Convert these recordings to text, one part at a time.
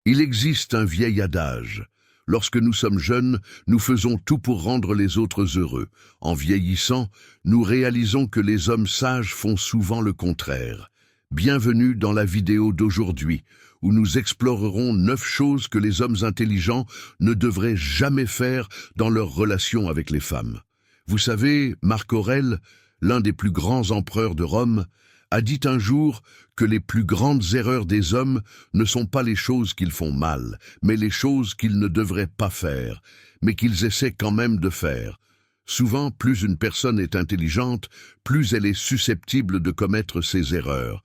Il existe un vieil adage. Lorsque nous sommes jeunes, nous faisons tout pour rendre les autres heureux. En vieillissant, nous réalisons que les hommes sages font souvent le contraire. Bienvenue dans la vidéo d'aujourd'hui, où nous explorerons 9 choses que les hommes intelligents ne devraient jamais faire dans leur relation avec les femmes. Vous savez, Marc Aurèle, l'un des plus grands empereurs de Rome, a dit un jour que les plus grandes erreurs des hommes ne sont pas les choses qu'ils font mal, mais les choses qu'ils ne devraient pas faire, mais qu'ils essaient quand même de faire. Souvent, plus une personne est intelligente, plus elle est susceptible de commettre ces erreurs.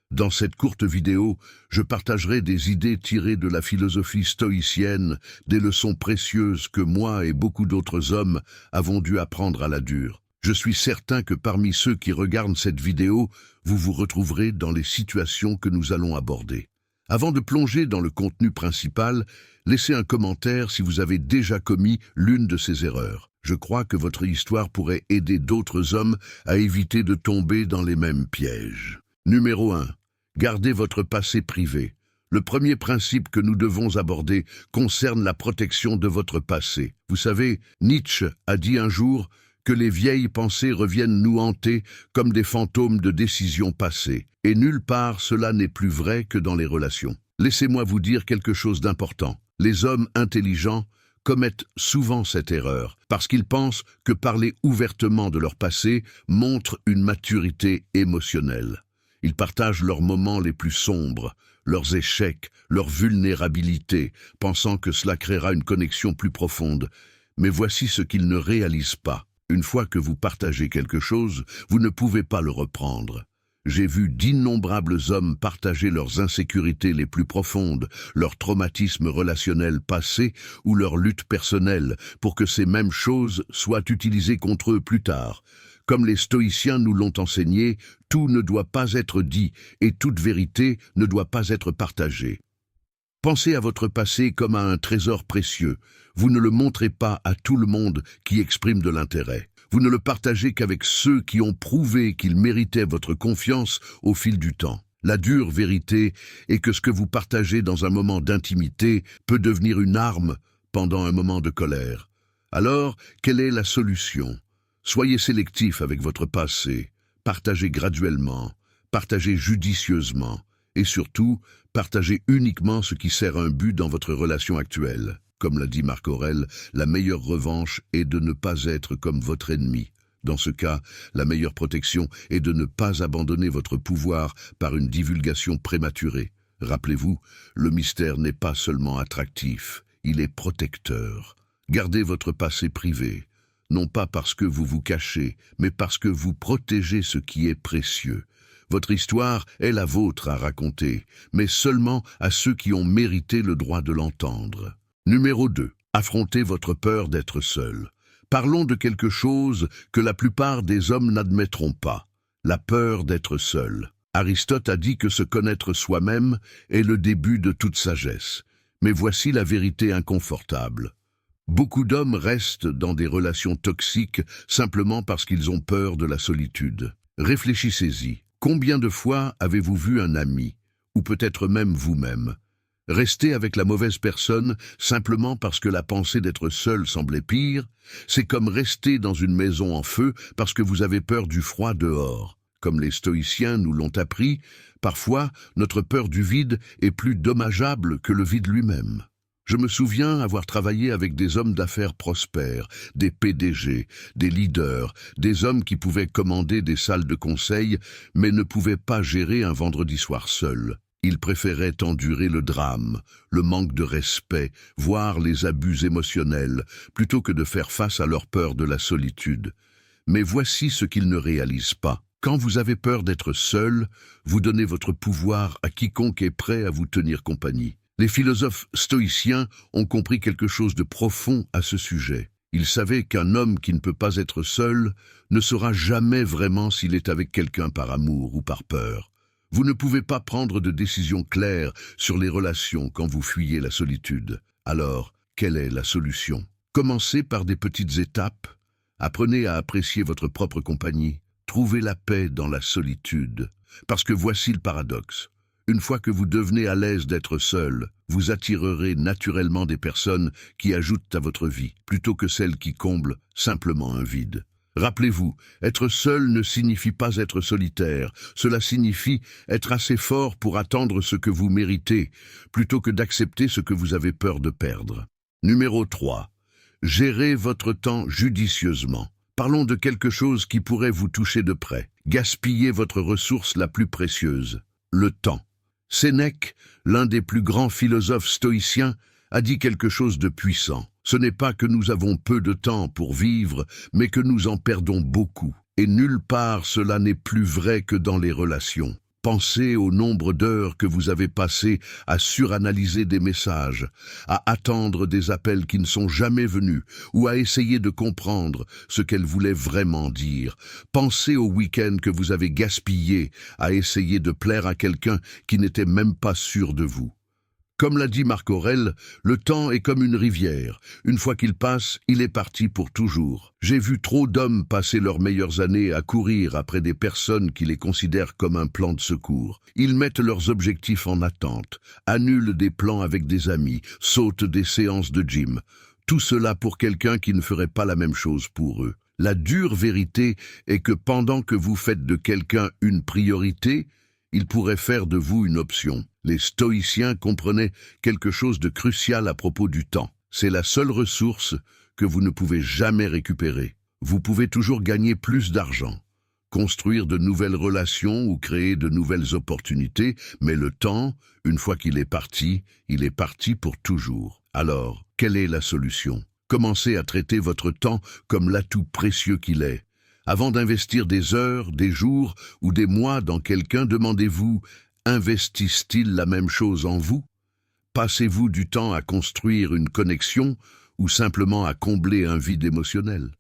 Dans cette courte vidéo, je partagerai des idées tirées de la philosophie stoïcienne, des leçons précieuses que moi et beaucoup d'autres hommes avons dû apprendre à la dure. Je suis certain que parmi ceux qui regardent cette vidéo, vous vous retrouverez dans les situations que nous allons aborder. Avant de plonger dans le contenu principal, laissez un commentaire si vous avez déjà commis l'une de ces erreurs. Je crois que votre histoire pourrait aider d'autres hommes à éviter de tomber dans les mêmes pièges. Numéro 1. Gardez votre passé privé. Le premier principe que nous devons aborder concerne la protection de votre passé. Vous savez, Nietzsche a dit un jour que les vieilles pensées reviennent nous hanter comme des fantômes de décisions passées. Et nulle part cela n'est plus vrai que dans les relations. Laissez-moi vous dire quelque chose d'important. Les hommes intelligents commettent souvent cette erreur, parce qu'ils pensent que parler ouvertement de leur passé montre une maturité émotionnelle. Ils partagent leurs moments les plus sombres, leurs échecs, leur vulnérabilité, pensant que cela créera une connexion plus profonde. Mais voici ce qu'ils ne réalisent pas. Une fois que vous partagez quelque chose, vous ne pouvez pas le reprendre. J'ai vu d'innombrables hommes partager leurs insécurités les plus profondes, leurs traumatismes relationnels passés ou leurs luttes personnelles pour que ces mêmes choses soient utilisées contre eux plus tard. Comme les stoïciens nous l'ont enseigné, tout ne doit pas être dit et toute vérité ne doit pas être partagée. Pensez à votre passé comme à un trésor précieux. Vous ne le montrez pas à tout le monde qui exprime de l'intérêt. Vous ne le partagez qu'avec ceux qui ont prouvé qu'ils méritaient votre confiance au fil du temps. La dure vérité est que ce que vous partagez dans un moment d'intimité peut devenir une arme pendant un moment de colère. Alors, quelle est la solution ? Soyez sélectif avec votre passé, partagez graduellement, partagez judicieusement et surtout, partagez uniquement ce qui sert un but dans votre relation actuelle. Comme l'a dit Marc Aurèle, la meilleure revanche est de ne pas être comme votre ennemi. Dans ce cas, la meilleure protection est de ne pas abandonner votre pouvoir par une divulgation prématurée. Rappelez-vous, le mystère n'est pas seulement attractif, il est protecteur. Gardez votre passé privé, non pas parce que vous vous cachez, mais parce que vous protégez ce qui est précieux. Votre histoire est la vôtre à raconter, mais seulement à ceux qui ont mérité le droit de l'entendre. Numéro 2. Affrontez votre peur d'être seul. Parlons de quelque chose que la plupart des hommes n'admettront pas, la peur d'être seul. Aristote a dit que se connaître soi-même est le début de toute sagesse. Mais voici la vérité inconfortable. Beaucoup d'hommes restent dans des relations toxiques simplement parce qu'ils ont peur de la solitude. Réfléchissez-y. Combien de fois avez-vous vu un ami, ou peut-être même vous-même, rester avec la mauvaise personne simplement parce que la pensée d'être seul semblait pire? C'est comme rester dans une maison en feu parce que vous avez peur du froid dehors. Comme les stoïciens nous l'ont appris, parfois notre peur du vide est plus dommageable que le vide lui-même. Je me souviens avoir travaillé avec des hommes d'affaires prospères, des PDG, des leaders, des hommes qui pouvaient commander des salles de conseil, mais ne pouvaient pas gérer un vendredi soir seul. Ils préféraient endurer le drame, le manque de respect, voire les abus émotionnels, plutôt que de faire face à leur peur de la solitude. Mais voici ce qu'ils ne réalisent pas. Quand vous avez peur d'être seul, vous donnez votre pouvoir à quiconque est prêt à vous tenir compagnie. Les philosophes stoïciens ont compris quelque chose de profond à ce sujet. Ils savaient qu'un homme qui ne peut pas être seul ne saura jamais vraiment s'il est avec quelqu'un par amour ou par peur. Vous ne pouvez pas prendre de décision claire sur les relations quand vous fuyez la solitude. Alors, quelle est la solution? Commencez par des petites étapes. Apprenez à apprécier votre propre compagnie. Trouvez la paix dans la solitude. Parce que voici le paradoxe. Une fois que vous devenez à l'aise d'être seul, vous attirerez naturellement des personnes qui ajoutent à votre vie, plutôt que celles qui comblent simplement un vide. Rappelez-vous, être seul ne signifie pas être solitaire, cela signifie être assez fort pour attendre ce que vous méritez, plutôt que d'accepter ce que vous avez peur de perdre. Numéro 3. Gérez votre temps judicieusement. Parlons de quelque chose qui pourrait vous toucher de près. Gaspillez votre ressource la plus précieuse, le temps. Sénèque, l'un des plus grands philosophes stoïciens, a dit quelque chose de puissant. Ce n'est pas que nous avons peu de temps pour vivre, mais que nous en perdons beaucoup. Et nulle part cela n'est plus vrai que dans les relations. Pensez au nombre d'heures que vous avez passées à suranalyser des messages, à attendre des appels qui ne sont jamais venus, ou à essayer de comprendre ce qu'elles voulaient vraiment dire. Pensez au week-end que vous avez gaspillé à essayer de plaire à quelqu'un qui n'était même pas sûr de vous. Comme l'a dit Marc Aurèle, le temps est comme une rivière. Une fois qu'il passe, il est parti pour toujours. J'ai vu trop d'hommes passer leurs meilleures années à courir après des personnes qui les considèrent comme un plan de secours. Ils mettent leurs objectifs en attente, annulent des plans avec des amis, sautent des séances de gym. Tout cela pour quelqu'un qui ne ferait pas la même chose pour eux. La dure vérité est que pendant que vous faites de quelqu'un une priorité, il pourrait faire de vous une option. Les stoïciens comprenaient quelque chose de crucial à propos du temps. C'est la seule ressource que vous ne pouvez jamais récupérer. Vous pouvez toujours gagner plus d'argent, construire de nouvelles relations ou créer de nouvelles opportunités, mais le temps, une fois qu'il est parti pour toujours. Alors, quelle est la solution? Commencez à traiter votre temps comme l'atout précieux qu'il est. Avant d'investir des heures, des jours ou des mois dans quelqu'un, demandez-vous: investissent-ils la même chose en vous? Passez-vous du temps à construire une connexion ou simplement à combler un vide émotionnel?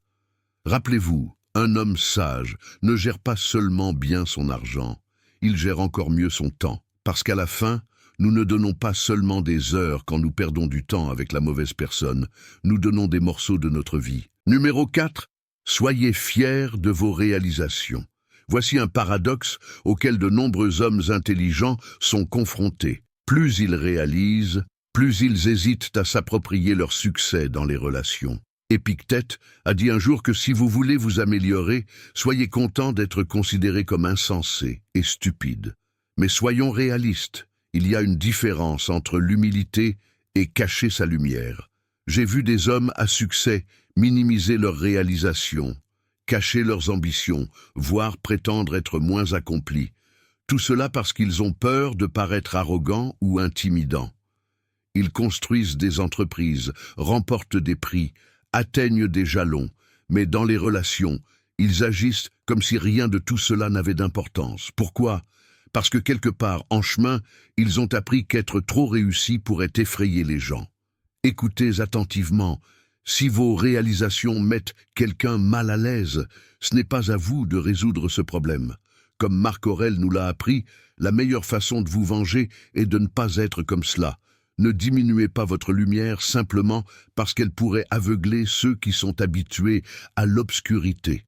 Rappelez-vous, un homme sage ne gère pas seulement bien son argent, il gère encore mieux son temps. Parce qu'à la fin, nous ne donnons pas seulement des heures quand nous perdons du temps avec la mauvaise personne, nous donnons des morceaux de notre vie. Numéro 4. Soyez fiers de vos réalisations. Voici un paradoxe auquel de nombreux hommes intelligents sont confrontés. Plus ils réalisent, plus ils hésitent à s'approprier leur succès dans les relations. Épictète a dit un jour que si vous voulez vous améliorer, soyez content d'être considéré comme insensé et stupide. Mais soyons réalistes, il y a une différence entre l'humilité et cacher sa lumière. J'ai vu des hommes à succès minimiser leurs réalisations, cacher leurs ambitions, voire prétendre être moins accomplis. Tout cela parce qu'ils ont peur de paraître arrogants ou intimidants. Ils construisent des entreprises, remportent des prix, atteignent des jalons, mais dans les relations, ils agissent comme si rien de tout cela n'avait d'importance. Pourquoi? Parce que quelque part, en chemin, ils ont appris qu'être trop réussi pourrait effrayer les gens. Écoutez attentivement. Si vos réalisations mettent quelqu'un mal à l'aise, ce n'est pas à vous de résoudre ce problème. Comme Marc Aurèle nous l'a appris, la meilleure façon de vous venger est de ne pas être comme cela. Ne diminuez pas votre lumière simplement parce qu'elle pourrait aveugler ceux qui sont habitués à l'obscurité.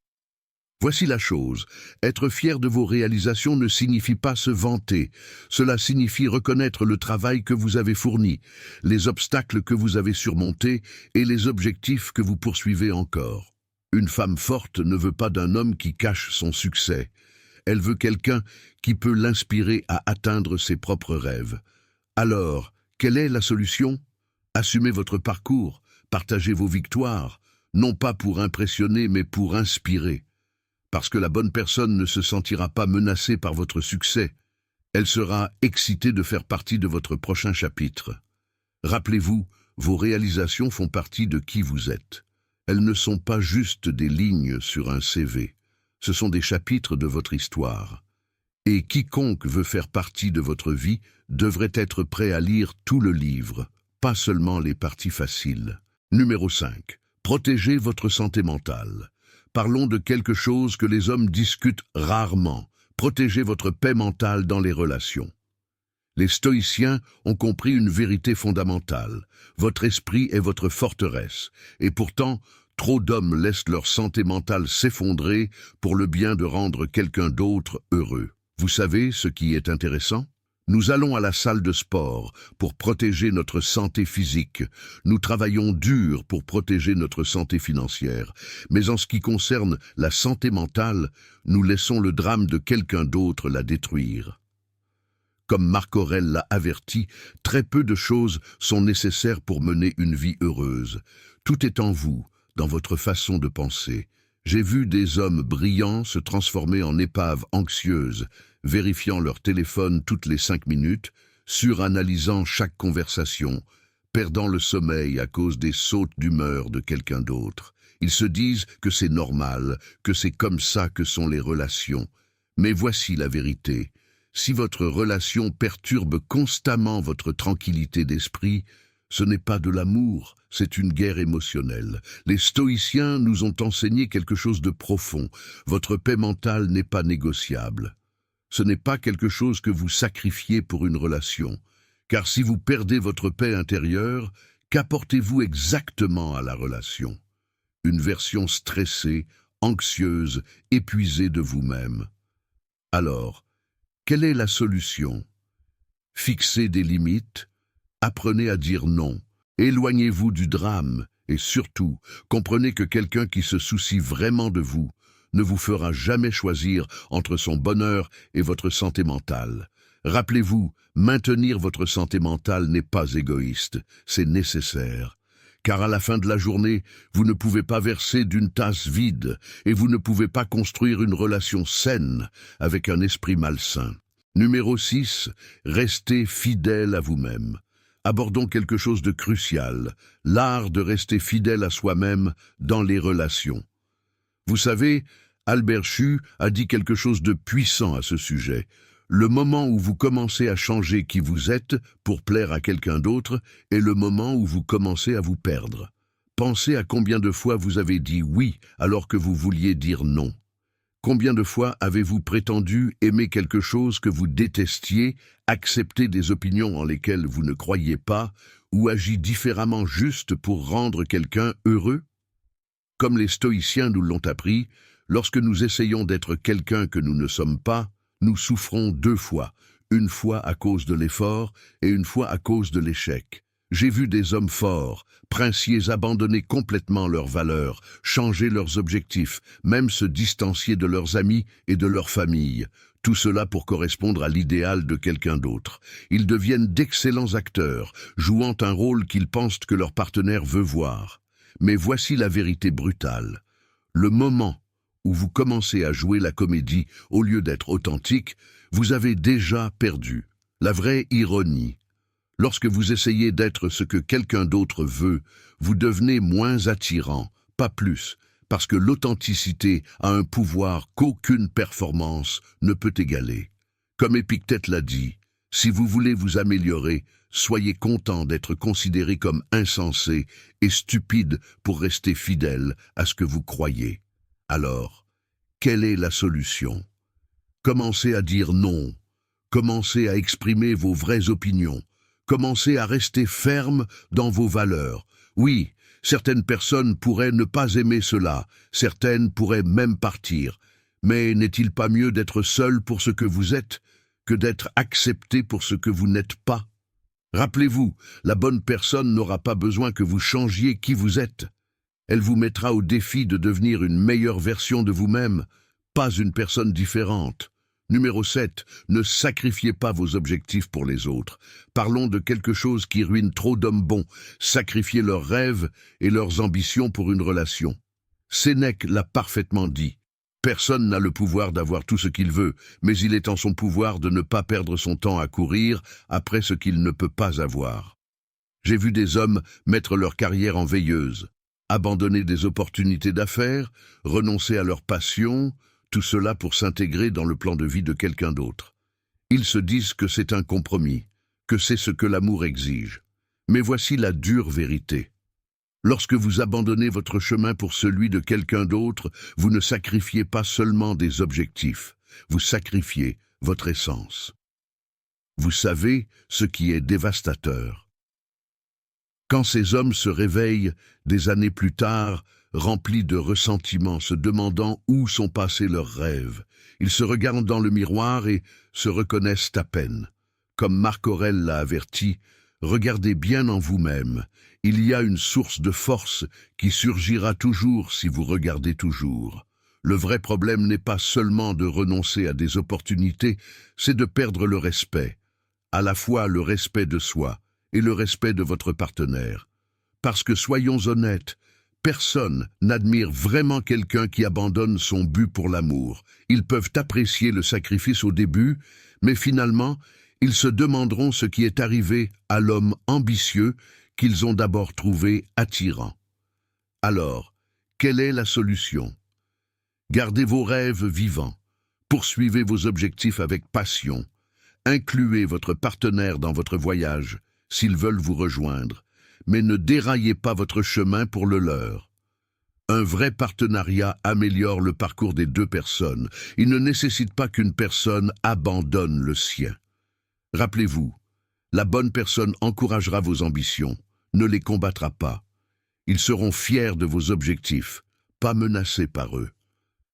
Voici la chose, être fier de vos réalisations ne signifie pas se vanter. Cela signifie reconnaître le travail que vous avez fourni, les obstacles que vous avez surmontés et les objectifs que vous poursuivez encore. Une femme forte ne veut pas d'un homme qui cache son succès. Elle veut quelqu'un qui peut l'inspirer à atteindre ses propres rêves. Alors, quelle est la solution? Assumez votre parcours, partagez vos victoires, non pas pour impressionner mais pour inspirer. Parce que la bonne personne ne se sentira pas menacée par votre succès. Elle sera excitée de faire partie de votre prochain chapitre. Rappelez-vous, vos réalisations font partie de qui vous êtes. Elles ne sont pas juste des lignes sur un CV. Ce sont des chapitres de votre histoire. Et quiconque veut faire partie de votre vie devrait être prêt à lire tout le livre, pas seulement les parties faciles. Numéro 5. Protégez votre santé mentale. Parlons de quelque chose que les hommes discutent rarement. Protégez votre paix mentale dans les relations. Les stoïciens ont compris une vérité fondamentale. Votre esprit est votre forteresse. Et pourtant, trop d'hommes laissent leur santé mentale s'effondrer pour le bien de rendre quelqu'un d'autre heureux. Vous savez ce qui est intéressant? Nous allons à la salle de sport pour protéger notre santé physique. Nous travaillons dur pour protéger notre santé financière. Mais en ce qui concerne la santé mentale, nous laissons le drame de quelqu'un d'autre la détruire. Comme Marc Aurèle l'a averti, très peu de choses sont nécessaires pour mener une vie heureuse. Tout est en vous, dans votre façon de penser. J'ai vu des hommes brillants se transformer en épaves anxieuses, vérifiant leur téléphone toutes les 5 minutes, suranalysant chaque conversation, perdant le sommeil à cause des sautes d'humeur de quelqu'un d'autre. Ils se disent que c'est normal, que c'est comme ça que sont les relations. Mais voici la vérité. Si votre relation perturbe constamment votre tranquillité d'esprit, ce n'est pas de l'amour, c'est une guerre émotionnelle. Les stoïciens nous ont enseigné quelque chose de profond. Votre paix mentale n'est pas négociable. Ce n'est pas quelque chose que vous sacrifiez pour une relation. Car si vous perdez votre paix intérieure, qu'apportez-vous exactement à la relation? Une version stressée, anxieuse, épuisée de vous-même. Alors, quelle est la solution? Fixez des limites, apprenez à dire non, éloignez-vous du drame et surtout, comprenez que quelqu'un qui se soucie vraiment de vous ne vous fera jamais choisir entre son bonheur et votre santé mentale. Rappelez-vous, maintenir votre santé mentale n'est pas égoïste, c'est nécessaire. Car à la fin de la journée, vous ne pouvez pas verser d'une tasse vide et vous ne pouvez pas construire une relation saine avec un esprit malsain. Numéro 6, restez fidèle à vous-même. Abordons quelque chose de crucial, l'art de rester fidèle à soi-même dans les relations. Vous savez, Albert Camus a dit quelque chose de puissant à ce sujet. Le moment où vous commencez à changer qui vous êtes pour plaire à quelqu'un d'autre est le moment où vous commencez à vous perdre. Pensez à combien de fois vous avez dit oui alors que vous vouliez dire non. Combien de fois avez-vous prétendu aimer quelque chose que vous détestiez, accepter des opinions en lesquelles vous ne croyiez pas, ou agi différemment juste pour rendre quelqu'un heureux? Comme les stoïciens nous l'ont appris, lorsque nous essayons d'être quelqu'un que nous ne sommes pas, nous souffrons 2 fois, une fois à cause de l'effort et une fois à cause de l'échec. J'ai vu des hommes forts, princiers abandonner complètement leurs valeurs, changer leurs objectifs, même se distancier de leurs amis et de leur famille. Tout cela pour correspondre à l'idéal de quelqu'un d'autre. Ils deviennent d'excellents acteurs, jouant un rôle qu'ils pensent que leur partenaire veut voir. Mais voici la vérité brutale. Le moment où vous commencez à jouer la comédie au lieu d'être authentique, vous avez déjà perdu. La vraie ironie. Lorsque vous essayez d'être ce que quelqu'un d'autre veut, vous devenez moins attirant, pas plus, parce que l'authenticité a un pouvoir qu'aucune performance ne peut égaler. Comme Épictète l'a dit, si vous voulez vous améliorer, soyez content d'être considéré comme insensé et stupide pour rester fidèle à ce que vous croyez. Alors, quelle est la solution? Commencez à dire non, commencez à exprimer vos vraies opinions, commencez à rester ferme dans vos valeurs. Oui, certaines personnes pourraient ne pas aimer cela, certaines pourraient même partir, mais n'est-il pas mieux d'être seul pour ce que vous êtes que d'être accepté pour ce que vous n'êtes pas? Rappelez-vous, la bonne personne n'aura pas besoin que vous changiez qui vous êtes. Elle vous mettra au défi de devenir une meilleure version de vous-même, pas une personne différente. Numéro 7, ne sacrifiez pas vos objectifs pour les autres. Parlons de quelque chose qui ruine trop d'hommes bons, sacrifier leurs rêves et leurs ambitions pour une relation. Sénèque l'a parfaitement dit. Personne n'a le pouvoir d'avoir tout ce qu'il veut, mais il est en son pouvoir de ne pas perdre son temps à courir après ce qu'il ne peut pas avoir. J'ai vu des hommes mettre leur carrière en veilleuse, abandonner des opportunités d'affaires, renoncer à leur passion, tout cela pour s'intégrer dans le plan de vie de quelqu'un d'autre. Ils se disent que c'est un compromis, que c'est ce que l'amour exige. Mais voici la dure vérité. Lorsque vous abandonnez votre chemin pour celui de quelqu'un d'autre, vous ne sacrifiez pas seulement des objectifs, vous sacrifiez votre essence. Vous savez ce qui est dévastateur. Quand ces hommes se réveillent, des années plus tard, remplis de ressentiment, se demandant où sont passés leurs rêves, ils se regardent dans le miroir et se reconnaissent à peine. Comme Marc Aurèle l'a averti, regardez bien en vous-même. Il y a une source de force qui surgira toujours si vous regardez toujours. Le vrai problème n'est pas seulement de renoncer à des opportunités, c'est de perdre le respect. À la fois le respect de soi et le respect de votre partenaire. Parce que soyons honnêtes, personne n'admire vraiment quelqu'un qui abandonne son but pour l'amour. Ils peuvent apprécier le sacrifice au début, mais finalement, ils se demanderont ce qui est arrivé à l'homme ambitieux qu'ils ont d'abord trouvé attirant. Alors, quelle est la solution? Gardez vos rêves vivants, poursuivez vos objectifs avec passion, incluez votre partenaire dans votre voyage s'ils veulent vous rejoindre, mais ne déraillez pas votre chemin pour le leur. Un vrai partenariat améliore le parcours des deux personnes. Il ne nécessite pas qu'une personne abandonne le sien. Rappelez-vous, la bonne personne encouragera vos ambitions, ne les combattra pas. Ils seront fiers de vos objectifs, pas menacés par eux.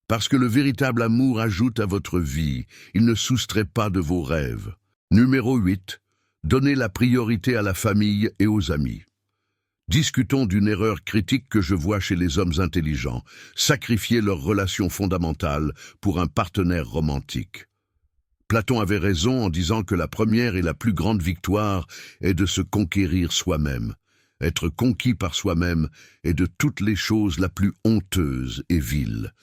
Parce que le véritable amour ajoute à votre vie, il ne soustrait pas de vos rêves. Numéro 8. Donnez la priorité à la famille et aux amis. Discutons d'une erreur critique que je vois chez les hommes intelligents, sacrifier leur relation fondamentale pour un partenaire romantique. Platon avait raison en disant que la première et la plus grande victoire est de se conquérir soi-même. Être conquis par soi-même est de toutes les choses la plus honteuse et vile.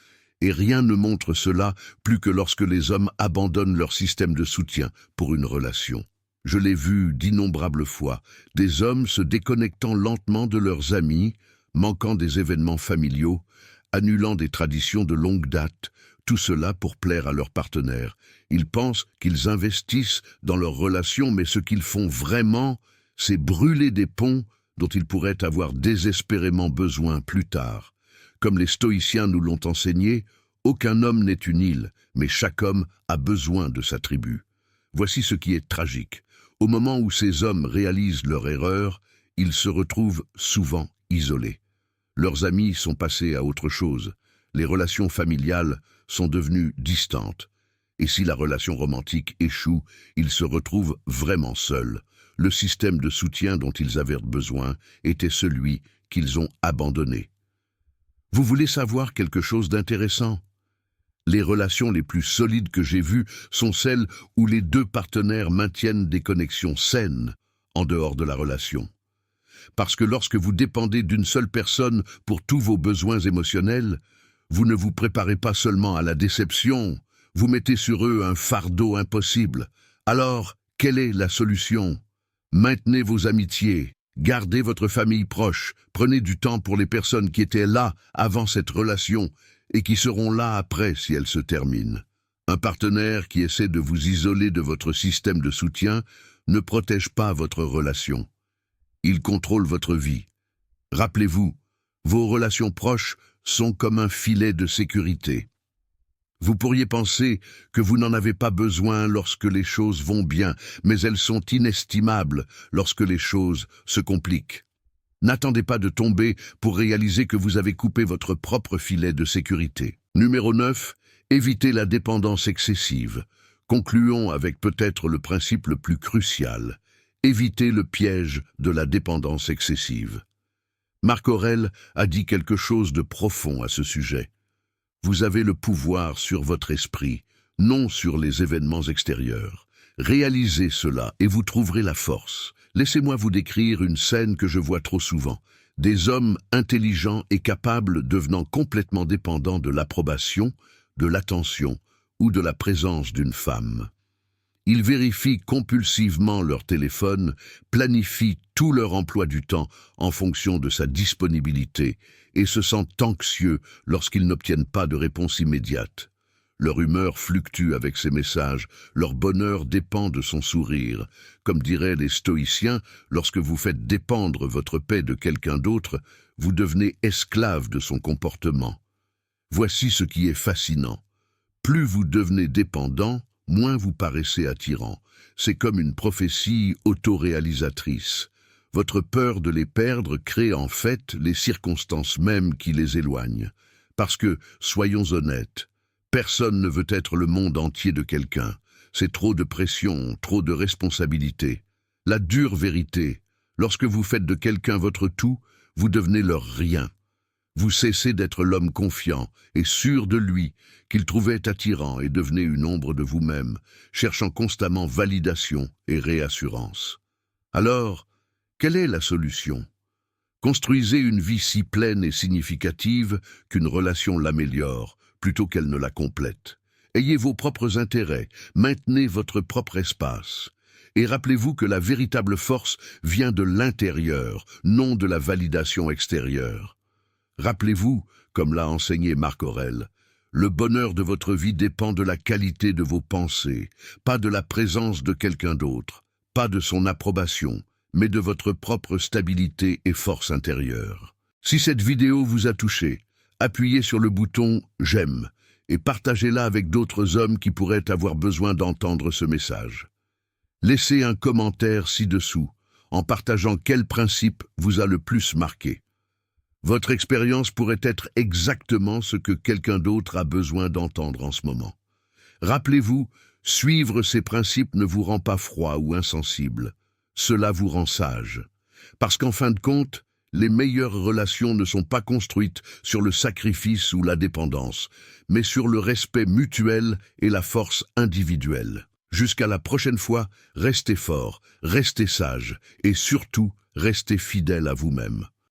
Et rien ne montre cela plus que lorsque les hommes abandonnent leur système de soutien pour une relation. Je l'ai vu d'innombrables fois, des hommes se déconnectant lentement de leurs amis, manquant des événements familiaux, annulant des traditions de longue date, tout cela pour plaire à leur partenaire. Ils pensent qu'ils investissent dans leur relation, mais ce qu'ils font vraiment, c'est brûler des ponts dont ils pourraient avoir désespérément besoin plus tard. Comme les stoïciens nous l'ont enseigné, aucun homme n'est une île, mais chaque homme a besoin de sa tribu. Voici ce qui est tragique. Au moment où ces hommes réalisent leur erreur, ils se retrouvent souvent isolés. Leurs amis sont passés à autre chose. Les relations familiales sont devenues distantes. Et si la relation romantique échoue, ils se retrouvent vraiment seuls. Le système de soutien dont ils avaient besoin était celui qu'ils ont abandonné. Vous voulez savoir quelque chose d'intéressant? Les relations les plus solides que j'ai vues sont celles où les deux partenaires maintiennent des connexions saines en dehors de la relation. Parce que lorsque vous dépendez d'une seule personne pour tous vos besoins émotionnels, vous ne vous préparez pas seulement à la déception, vous mettez sur eux un fardeau impossible. Alors, quelle est la solution? Maintenez vos amitiés, gardez votre famille proche, prenez du temps pour les personnes qui étaient là avant cette relation et qui seront là après si elle se termine. Un partenaire qui essaie de vous isoler de votre système de soutien ne protège pas votre relation. Il contrôle votre vie. Rappelez-vous, vos relations proches sont comme un filet de sécurité. Vous pourriez penser que vous n'en avez pas besoin lorsque les choses vont bien, mais elles sont inestimables lorsque les choses se compliquent. N'attendez pas de tomber pour réaliser que vous avez coupé votre propre filet de sécurité. Numéro 9. Évitez la dépendance excessive. Concluons avec peut-être le principe le plus crucial. Évitez le piège de la dépendance excessive. Marc Aurèle a dit quelque chose de profond à ce sujet. Vous avez le pouvoir sur votre esprit, non sur les événements extérieurs. Réalisez cela et vous trouverez la force. Laissez-moi vous décrire une scène que je vois trop souvent. Des hommes intelligents et capables devenant complètement dépendants de l'approbation, de l'attention ou de la présence d'une femme. Ils vérifient compulsivement leur téléphone, planifient tout leur emploi du temps en fonction de sa disponibilité et se sentent anxieux lorsqu'ils n'obtiennent pas de réponse immédiate. Leur humeur fluctue avec ses messages, leur bonheur dépend de son sourire. Comme diraient les stoïciens, lorsque vous faites dépendre votre paix de quelqu'un d'autre, vous devenez esclave de son comportement. Voici ce qui est fascinant. Plus vous devenez dépendant, moins vous paraissez attirant. C'est comme une prophétie autoréalisatrice. Votre peur de les perdre crée en fait les circonstances mêmes qui les éloignent. Parce que, soyons honnêtes, personne ne veut être le monde entier de quelqu'un. c'est trop de pression, trop de responsabilité. La dure vérité, lorsque vous faites de quelqu'un votre tout, vous devenez leur rien. Vous cessez d'être l'homme confiant et sûr de lui, qu'il trouvait attirant, et devenez une ombre de vous-même, cherchant constamment validation et réassurance. Alors, quelle est la solution? Construisez une vie si pleine et significative qu'une relation l'améliore, plutôt qu'elle ne la complète. Ayez vos propres intérêts, maintenez votre propre espace. Et rappelez-vous que la véritable force vient de l'intérieur, non de la validation extérieure. Rappelez-vous, comme l'a enseigné Marc Aurèle, le bonheur de votre vie dépend de la qualité de vos pensées, pas de la présence de quelqu'un d'autre, pas de son approbation, mais de votre propre stabilité et force intérieure. Si cette vidéo vous a touché, appuyez sur le bouton « J'aime » et partagez-la avec d'autres hommes qui pourraient avoir besoin d'entendre ce message. Laissez un commentaire ci-dessous, en partageant quel principe vous a le plus marqué. Votre expérience pourrait être exactement ce que quelqu'un d'autre a besoin d'entendre en ce moment. Rappelez-vous, suivre ces principes ne vous rend pas froid ou insensible. Cela vous rend sage. Parce qu'en fin de compte, les meilleures relations ne sont pas construites sur le sacrifice ou la dépendance, mais sur le respect mutuel et la force individuelle. Jusqu'à la prochaine fois, restez fort, restez sage et surtout, restez fidèle à vous-même.